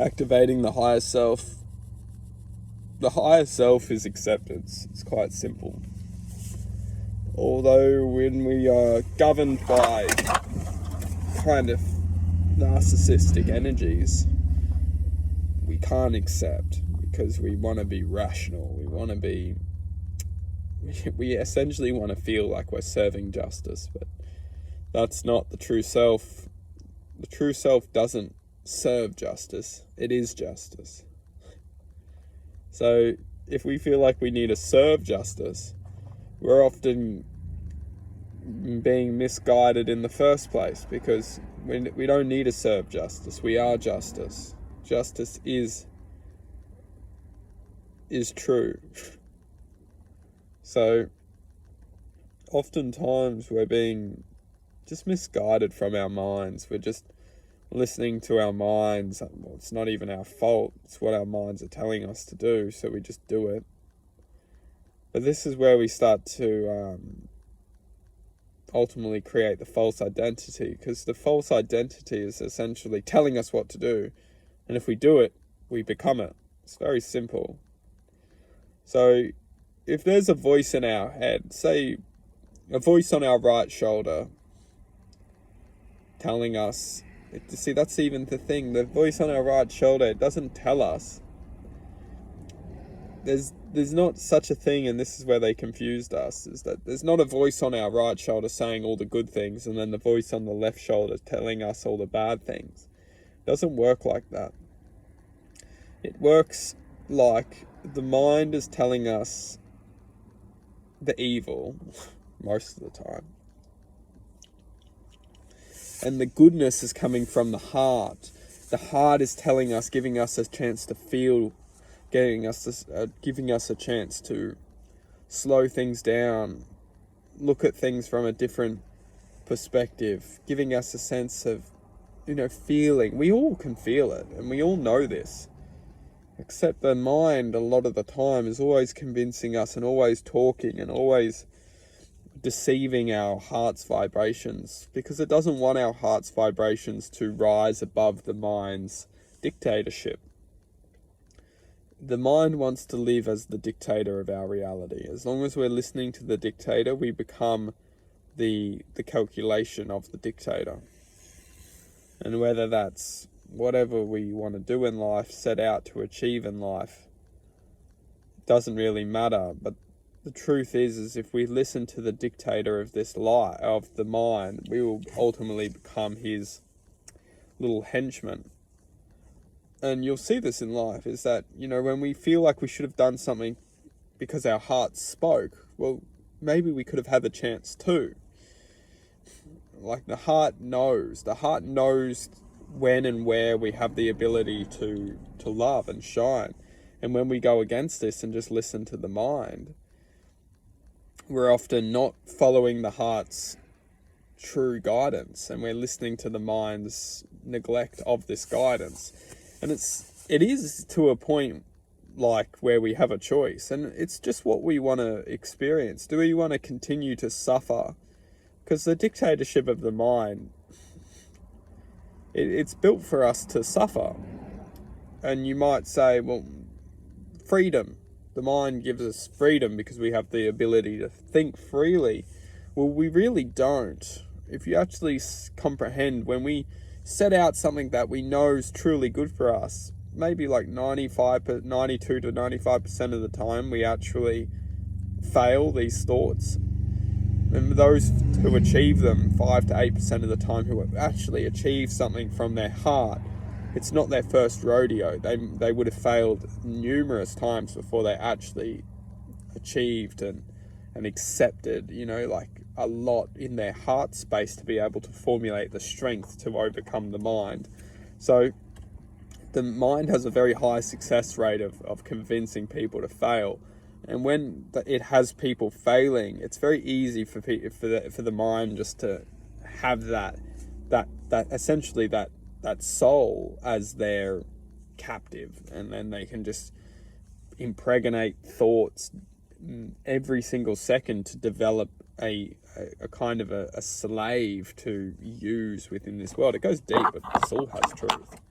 activating the higher self. The higher self is acceptance. It's quite simple. Although when we are governed by kind of narcissistic energies, we can't accept because we want to be rational. We essentially want to feel like we're serving justice, but that's not the true self. The true self doesn't serve justice. It is justice. So if we feel like we need to serve justice, we're often being misguided in the first place, because we don't need to serve justice. We are justice. Justice is true. So oftentimes we're being just misguided from our minds. We're just listening to our minds. Well, it's not even our fault. It's what our minds are telling us to do, so we just do it. But this is where we start to ultimately create the false identity, because the false identity is essentially telling us what to do, and if we do it, we become it. It's very simple. So if there's a voice in our head, say a voice on our right shoulder telling us, see, that's even the thing, the voice on our right shoulder, it doesn't tell us. There's not such a thing, and this is where they confused us, is that there's not a voice on our right shoulder saying all the good things and then the voice on the left shoulder telling us all the bad things. It doesn't work like that. It works like the mind is telling us the evil most of the time, and the goodness is coming from the heart. The heart is telling us, giving us a chance to feel, giving us a chance to slow things down, look at things from a different perspective, giving us a sense of, feeling. We all can feel it, and we all know this. Except the mind, a lot of the time, is always convincing us and always talking and always deceiving our heart's vibrations, because it doesn't want our heart's vibrations to rise above the mind's dictatorship. The mind wants to live as the dictator of our reality. As long as we're listening to the dictator, we become the calculation of the dictator. And whether that's whatever we want to do in life, set out to achieve in life, doesn't really matter. But the truth is if we listen to the dictator of this lie, of the mind, we will ultimately become his little henchman. And you'll see this in life, is that, when we feel like we should have done something because our heart spoke, well, maybe we could have had the chance too. Like the heart knows when and where we have the ability to love and shine. And when we go against this and just listen to the mind, we're often not following the heart's true guidance, and we're listening to the mind's neglect of this guidance. And it is to a point like where we have a choice, and it's just what we want to experience. Do we want to continue to suffer? Because the dictatorship of the mind, it's built for us to suffer. And you might say, well, freedom. The mind gives us freedom because we have the ability to think freely. Well, we really don't. If you actually comprehend, when we set out something that we know is truly good for us, maybe like 92 to 95% of the time, we actually fail these thoughts. And those who achieve them, 5 to 8% of the time, who actually achieve something from their heart, it's not their first rodeo. They would have failed numerous times before they actually achieved and accepted, like a lot in their heart space to be able to formulate the strength to overcome the mind. So the mind has a very high success rate of convincing people to fail. And when it has people failing, it's very easy for the mind just to have that essentially that soul as their captive, and then they can just impregnate thoughts every single second to develop a kind of a slave to use within this world. It goes deep, but this all has truth.